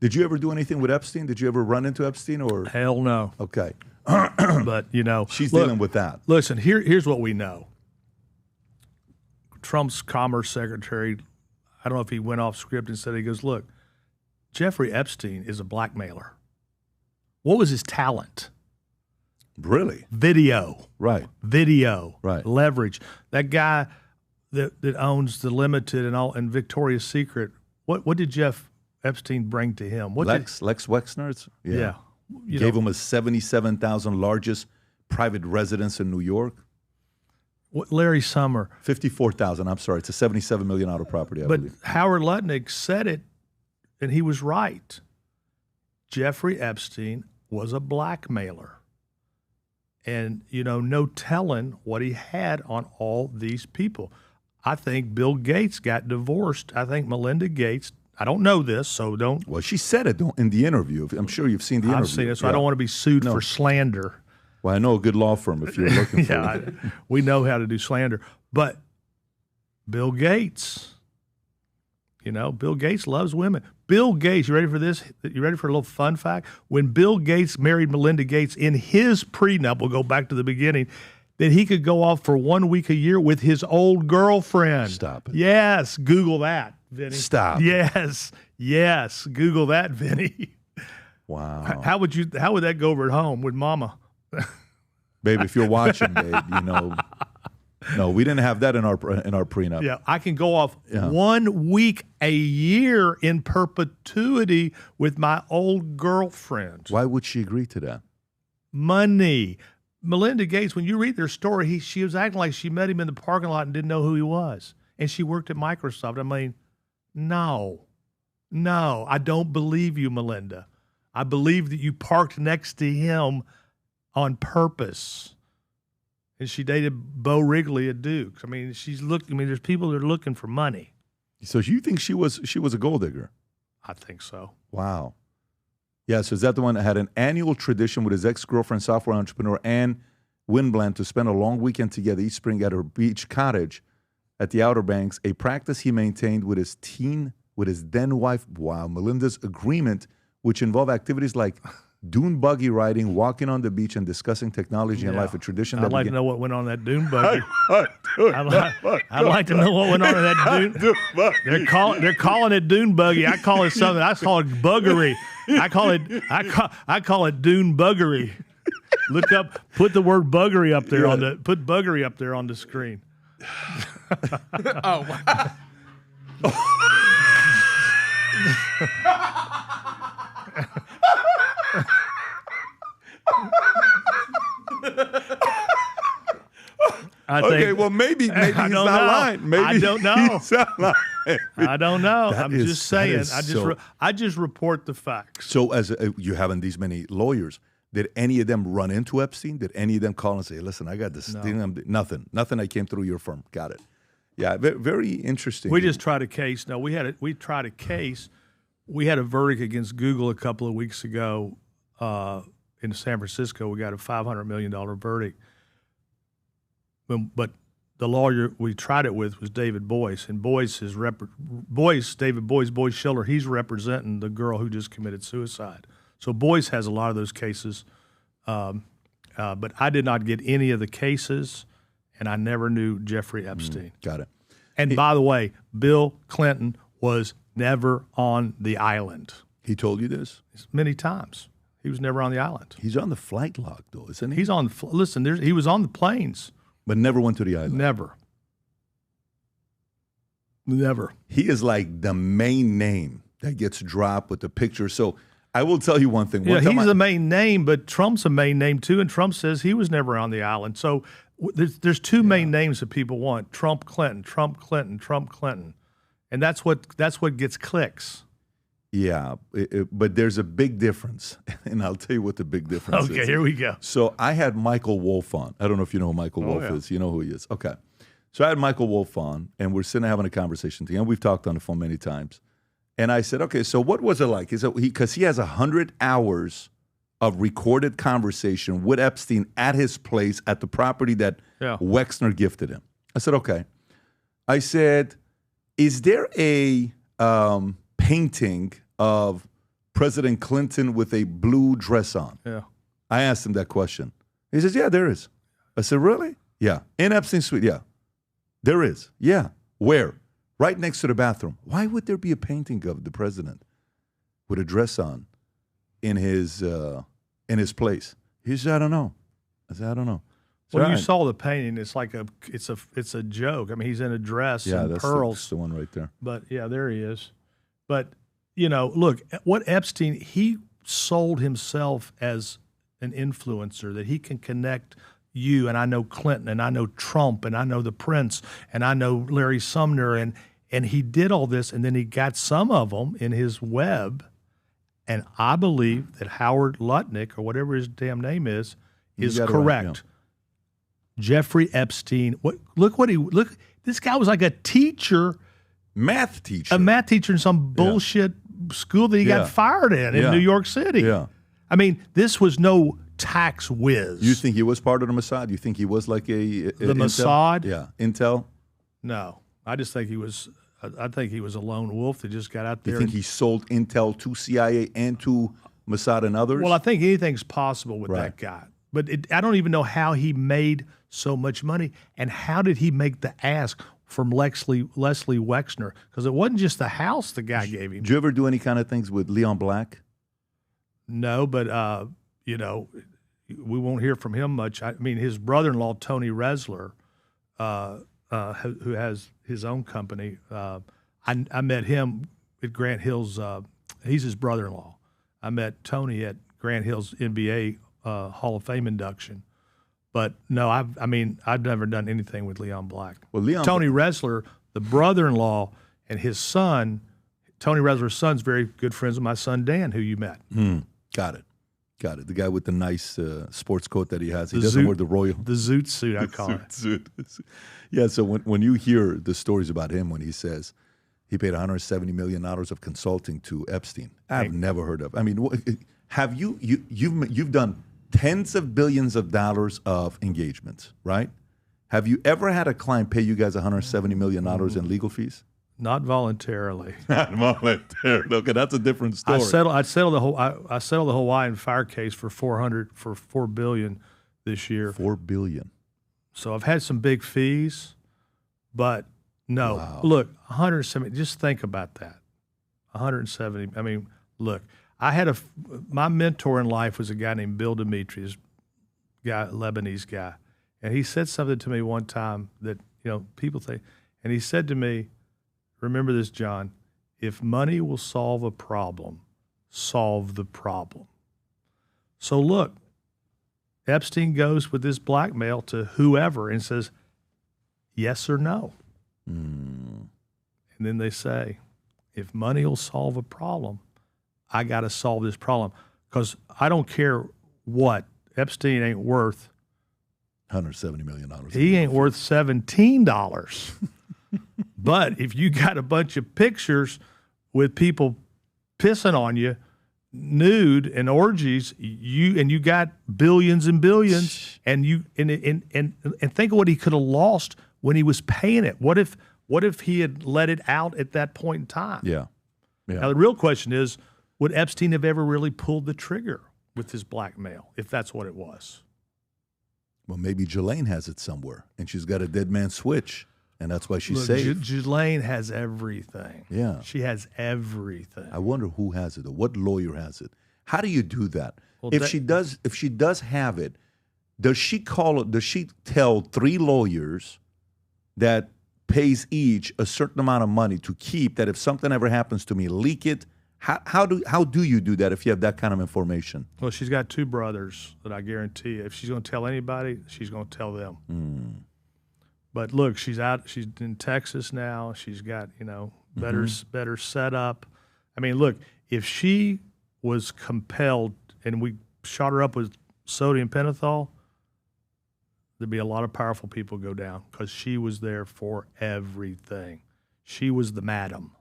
Did you ever do anything with Epstein? Did you ever run into Epstein or? Hell no. Okay. But, you know. She's dealing with that. Listen, here's what we know. Trump's Commerce Secretary, I don't know if he went off script and said, he goes, look, Jeffrey Epstein is a blackmailer. What was his talent? Really? Video. Right. Video. Right. Leverage. That guy that owns the Limited and Victoria's Secret, what did Jeff Epstein bring to him? Lex Wexner? Yeah. Gave him a 77,000 largest private residence in New York. What Larry Summer. 54,000. I'm sorry. It's a $77 million property, I believe. But Howard Lutnick said it, and he was right. Jeffrey Epstein was a blackmailer. And, you know, no telling what he had on all these people. I think Bill Gates got divorced. I think Melinda Gates, I don't know this, so don't. Well, she said it in the interview. I'm sure you've seen the interview. I've seen it, so I don't want to be sued for slander. Well, I know a good law firm if you're looking for it. We know how to do slander. But Bill Gates, you know, Bill Gates loves women. Bill Gates, you ready for this? You ready for a little fun fact? When Bill Gates married Melinda Gates in his prenup, we'll go back to the beginning, that he could go off for 1 week a year with his old girlfriend. Stop it. Yes, Google that, Vinny. Stop. Yes, Google that, Vinny. Wow. How would that go over at home with Mama? Babe, if you're watching, babe, you know, no, we didn't have that in our prenup. Yeah, I can go off 1 week a year in perpetuity with my old girlfriend. Why would she agree to that? Money. Melinda Gates, when you read their story, she was acting like she met him in the parking lot and didn't know who he was. And she worked at Microsoft. I mean, no, I don't believe you, Melinda. I believe that you parked next to him on purpose. And she dated Bo Wrigley at Duke. I mean, there's people that are looking for money. So you think she was a gold digger? I think so. Wow. Yeah, so is that the one that had an annual tradition with his ex-girlfriend, software entrepreneur Ann Winblad, to spend a long weekend together each spring at her beach cottage at the Outer Banks, a practice he maintained with his then wife. Wow, Melinda's agreement, which involved activities like dune buggy riding, walking on the beach, and discussing technology and life, a tradition. I'd like to know what went on in that dune buggy. I'd like to know what went on in that dune buggy. They're calling it dune buggy. I call it something. I call it buggery. I call it dune buggery. Look up. Put the word buggery up there put buggery up there on the screen. Oh wow. Okay, well, maybe he's not lying. Maybe I don't know. He's not lying. I don't know. That I'm is- just saying. that is I just report the facts. So as you having these many lawyers, did any of them run into Epstein? Did any of them call and say, listen, I got this thing? Nothing. I came through your firm. Got it. Yeah, very interesting. We just tried a case. No, we tried a case. We had a verdict against Google a couple of weeks ago in San Francisco. We got a $500 million verdict. But the lawyer we tried it with was David Boyce, and David Boyce Schiller, he's representing the girl who just committed suicide. So Boyce has a lot of those cases, but I did not get any of the cases, and I never knew Jeffrey Epstein. Got it. And by the way, Bill Clinton was never on the island. He told you this? Many times. He was never on the island. He's on the flight log, though, isn't he? He's on. Listen, he was on the planes. But never went to the island. Never. He is like the main name that gets dropped with the picture. So I will tell you one thing. Yeah, he's the main name, but Trump's a main name too, and Trump says he was never on the island. So there's two main names that people want: Trump, Clinton, Trump, Clinton, Trump, Clinton, and that's what gets clicks. Yeah, but there's a big difference, and I'll tell you what the big difference is. Okay, here we go. So I had Michael Wolff on. I don't know if you know who Michael Wolff is. You know who he is. Okay. So I had Michael Wolff on, and we're sitting having a conversation together. We've talked on the phone many times. And I said, okay, so what was it like? Because he has 100 hours of recorded conversation with Epstein at his place at the property that Wexner gifted him. I said, okay. I said, is there a painting of President Clinton with a blue dress on? Yeah. I asked him that question. He says, yeah, there is. I said, really? Yeah. In Epstein suite, yeah. There is. Yeah. Where? Right next to the bathroom. Why would there be a painting of the president with a dress on in his place? He said, I don't know. I said, I don't know. So, Well, you saw the painting. It's like it's a joke. I mean, he's in a dress and pearls. That's the one right there. But yeah, there he is. But look, what Epstein, he sold himself as an influencer, that he can connect you, and I know Clinton, and I know Trump, and I know the Prince, and I know Larry Sumner, and he did all this, and then he got some of them in his web, and I believe that Howard Lutnick, or whatever his damn name is correct. Right, yeah. Jeffrey Epstein. Look. This guy was like a teacher, math teacher in some bullshit school that he got fired in New York City. Yeah. I mean, this was no tax whiz. You think he was part of the Mossad? You think he was like the Mossad? Yeah, Intel. No, I just think he was. I think he was a lone wolf that just got out there. You think he sold Intel to CIA and to Mossad and others? Well, I think anything's possible with that guy. But I don't even know how he made so much money, and how did he make the ask from Leslie Wexner? Because it wasn't just the house the guy gave him. Did you ever do any kind of things with Leon Black? No, but we won't hear from him much. I mean, his brother-in-law Tony Resler, who has his own company, I met him at Grant Hill's. He's his brother-in-law. I met Tony at Grant Hill's NBA Hall of Fame induction. But no, I've never done anything with Leon Black. Well, Tony Resler, the brother-in-law, and his son, Tony Resler's son's very good friends with my son Dan, who you met. Got it. The guy with the nice sports coat that he has. He doesn't wear the zoot suit, I call it. Zoot. Yeah, so when you hear the stories about him, when he says he paid $170 million of consulting to Epstein, I've never heard of. I mean, have you've done tens of billions of dollars of engagements, right? Have you ever had a client pay you guys $170 million in legal fees? Not voluntarily. Not voluntarily. Okay, that's a different story. I settled the Hawaiian fire case for $4 billion this year. $4 billion. So I've had some big fees, but no. Wow. Look, 170. Just think about that. 170. I mean, look. My mentor in life was a guy named Bill Demetrius, Lebanese guy, and he said something to me one time that people think, and he said to me, "Remember this, John. If money will solve a problem, solve the problem." So look, Epstein goes with this blackmail to whoever and says, "Yes or no," and then they say, "If money will solve a problem, I got to solve this problem, because I don't care what, Epstein ain't worth $170 million. He ain't worth $17. But if you got a bunch of pictures with people pissing on you, nude and orgies, you got billions and billions, and think of what he could have lost when he was paying it. What if he had let it out at that point in time? Yeah. Now the real question is, would Epstein have ever really pulled the trigger with his blackmail, if that's what it was? Well, maybe Ghislaine has it somewhere, and she's got a dead man switch, and that's why she's safe. Ghislaine has everything. Yeah. She has everything. I wonder who has it, or what lawyer has it. How do you do that? Well, if she does have it, does she tell 3 lawyers that pays each a certain amount of money to keep, that if something ever happens to me, leak it? How do you do that if you have that kind of information? Well, she's got 2 brothers that I guarantee you, if she's going to tell anybody, she's going to tell them. But look, she's in Texas now. She's got better setup. I mean, look, if she was compelled and we shot her up with sodium pentothal, there'd be a lot of powerful people go down, because she was there for everything. She was the madam.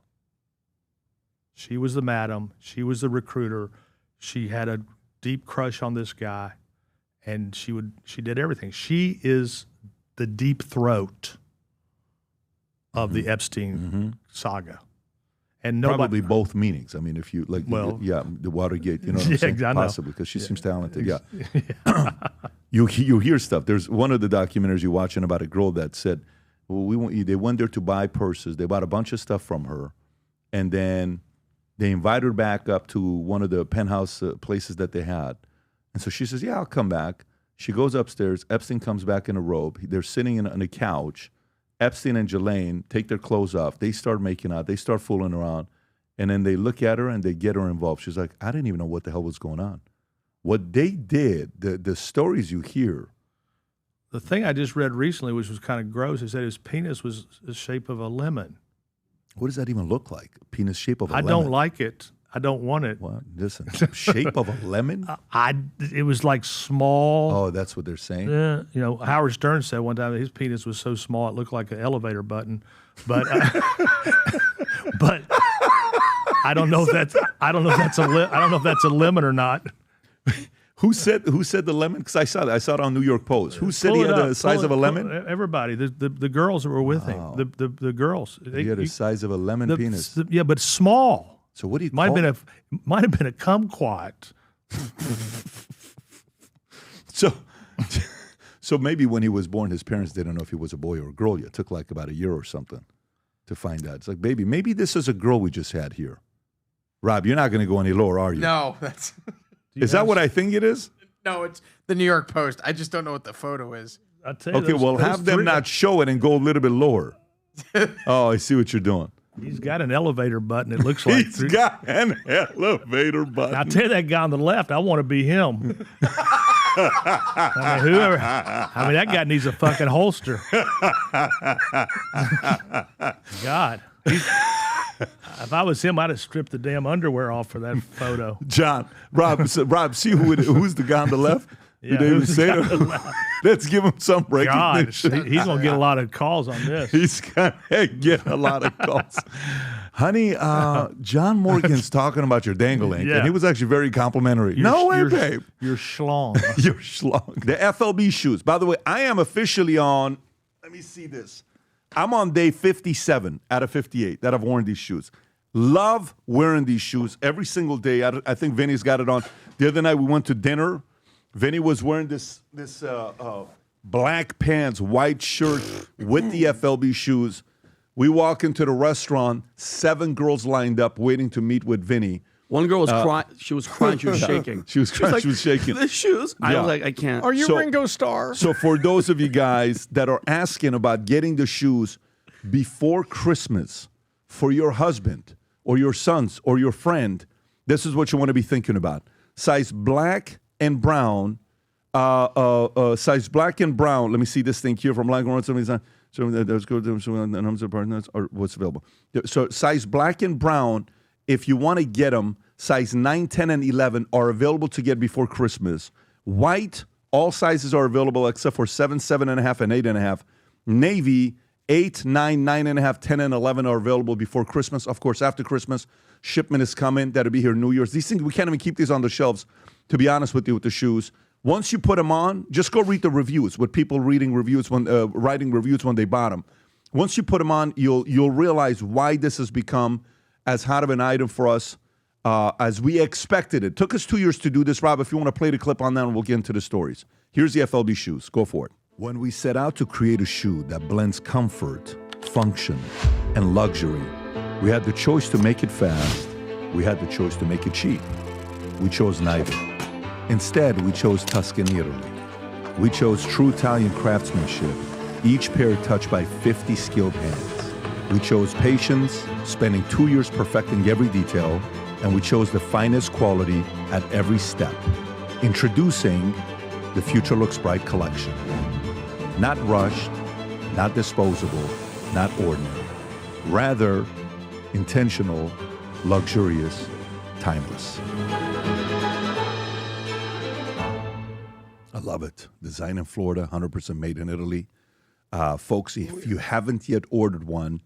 She was the madam. She was the recruiter. She had a deep crush on this guy, and she did everything. She is the deep throat of the Epstein saga. And nobody, probably both meanings. I mean, if you like, the Watergate, you know what I'm saying? I know. Possibly, because she seems talented. Yeah. You hear stuff. There's one of the documentaries you're watching about a girl that said, well, they went there to buy purses. They bought a bunch of stuff from her, and then they invited her back up to one of the penthouse places that they had. And so she says, yeah, I'll come back. She goes upstairs. Epstein comes back in a robe. They're sitting on a couch. Epstein and Ghislaine take their clothes off. They start making out. They start fooling around. And then they look at her and they get her involved. She's like, I didn't even know what the hell was going on. What they did, the stories you hear. The thing I just read recently, which was kind of gross, is that his penis was the shape of a lemon. What does that even look like? Penis shape of a lemon? I don't like it. I don't want it. What? Listen, shape of a lemon? It was like small. Oh, that's what they're saying? You know, Howard Stern said one time that his penis was so small it looked like an elevator button. But but I don't know if that's a lemon or not. Who said the lemon? Because I saw it on New York Post. Who said he had the size of a lemon? Everybody, the girls that were with him, the girls. He had the size of a lemon penis. Yeah, but small. So what do you might have been a kumquat. So maybe when he was born, his parents didn't know if he was a boy or a girl yet. It took like about a year or something to find out. It's like, baby, maybe this is a girl we just had here. Rob, you're not going to go any lower, are you? No, that's. Is that what I think it is? No, it's the New York Post. I just don't know what the photo is. I'll tell you, okay, well, have them not show it and go a little bit lower. Oh, I see what you're doing. He's got an elevator button, it looks like. He's got an elevator button. I'll tell you, that guy on the left, I want to be him. That guy needs a fucking holster. God. If I was him, I'd have stripped the damn underwear off for that photo. Rob, see who's the guy on the left? Yeah, Did they even say that? Let's give him some recognition. God, he's going to get a lot of calls on this. He's going to get a lot of calls. Honey, John Morgan's talking about your dangling, and he was actually very complimentary. Babe. You're schlong. You're schlong. The FLB shoes. By the way, I am officially on, let me see this. I'm on day 57 out of 58 that I've worn these shoes. Love wearing these shoes every single day. I think Vinny's got it on. The other night we went to dinner. Vinny was wearing this black pants, white shirt with the FLB shoes. We walk into the restaurant, 7 girls lined up waiting to meet with Vinny. One girl was crying. She was crying. She was shaking. She was crying. Like, she was shaking. The shoes. I was like, I can't. Are you Ringo Starr? So for those of you guys that are asking about getting the shoes before Christmas for your husband or your sons or your friend, this is what you want to be thinking about. Size black and brown. Size black and brown. Let me see this thing here from Langhorne. So let's go to partners or what's available. So size black and brown. If you want to get them, size 9, 10, and 11 are available to get before Christmas. White, all sizes are available except for 7, 7.5, and 8.5. Navy, 8, 9, 9.5, 10, and 11 are available before Christmas. Of course, after Christmas, shipment is coming. That'll be here New Year's. These things, we can't even keep these on the shelves, to be honest with you, with the shoes. Once you put them on, just go read the reviews, with people writing reviews when they bought them. Once you put them on, you'll realize why this has become as hot of an item for us as we expected it. Took us 2 years to do this, Rob. If you want to play the clip on that, we'll get into the stories. Here's the FLB shoes. Go for it. When we set out to create a shoe that blends comfort, function, and luxury, we had the choice to make it fast. We had the choice to make it cheap. We chose neither. Instead, we chose Tuscany, Italy. We chose true Italian craftsmanship, each pair touched by 50 skilled hands. We chose patience, spending 2 years perfecting every detail, and we chose the finest quality at every step. Introducing the Future Looks Bright collection. Not rushed, not disposable, not ordinary. Rather, intentional, luxurious, timeless. I love it. Designed in Florida, 100% made in Italy. Folks, if you haven't yet ordered one,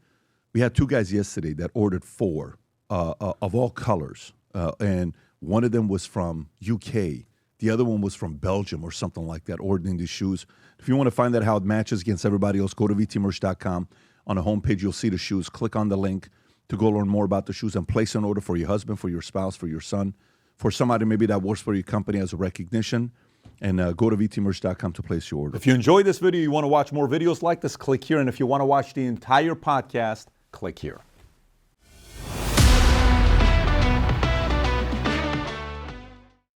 we had 2 guys yesterday that ordered 4 of all colors. And one of them was from UK. The other one was from Belgium or something like that, ordering these shoes. If you want to find out how it matches against everybody else, go to vtmerch.com. On the homepage, you'll see the shoes. Click on the link. to go learn more about the shoes and place an order for your husband, for your spouse, for your son, for somebody maybe that works for your company as a recognition. And go to vtmerch.com to place your order. If you enjoyed this video, you want to watch more videos like this, click here. And if you want to watch the entire podcast, click here.